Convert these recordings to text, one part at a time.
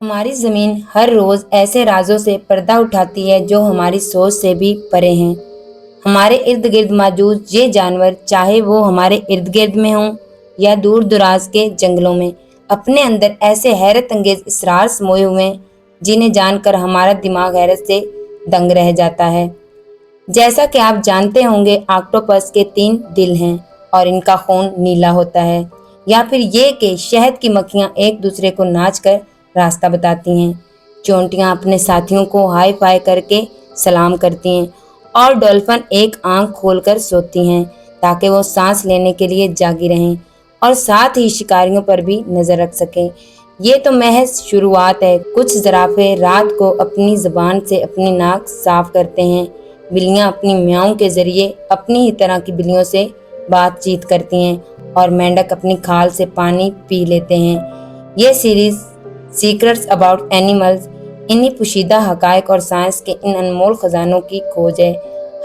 हमारी ज़मीन हर रोज़ ऐसे राजों से पर्दा उठाती है जो हमारी सोच से भी परे हैं। हमारे इर्द गिर्द मौजूद ये जानवर, चाहे वो हमारे इर्द गिर्द में हों या दूर दराज के जंगलों में, अपने अंदर ऐसे हैरत अंगेज इसरार समोए हुए हैं जिन्हें जानकर हमारा दिमाग हैरत से दंग रह जाता है। जैसा कि आप जानते होंगे, ऑक्टोपस के 3 दिल हैं और इनका खून नीला होता है। या फिर ये कि शहद की मक्खियाँ एक दूसरे को नाच कर रास्ता बताती हैं। चोंटियाँ अपने साथियों को हाई फाई करके सलाम करती हैं और डॉल्फिन एक आंख खोलकर सोती हैं ताकि वो सांस लेने के लिए जागी रहें और साथ ही शिकारियों पर भी नजर रख सकें। ये तो महज शुरुआत है। कुछ ज़राफ़े रात को अपनी ज़बान से अपनी नाक साफ करते हैं। बिल्लियाँ अपनी म्याऊं के जरिए अपनी ही तरह की बिल्लियों से बातचीत करती हैं और मेंढक अपनी खाल से पानी पी लेते हैं। ये सीरीज सीक्रेट्स अबाउट एनिमल्स इन्हीं पोशीदा हकायक और साइंस के इन अनमोल खजानों की खोज है।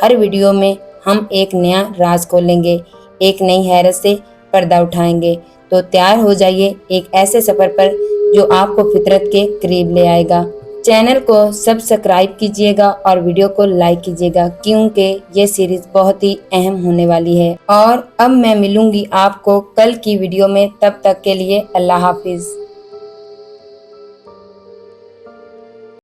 हर वीडियो में हम एक नया राज खोलेंगे, एक नई हैरत से पर्दा उठाएंगे। तो तैयार हो जाइए एक ऐसे सफर पर जो आपको फितरत के करीब ले आएगा। चैनल को सब्सक्राइब कीजिएगा और वीडियो को लाइक कीजिएगा क्योंकि ये सीरीज बहुत ही अहम होने वाली है। और अब मैं मिलूंगी आपको कल की वीडियो में, तब तक के लिए अल्लाह हाफिज।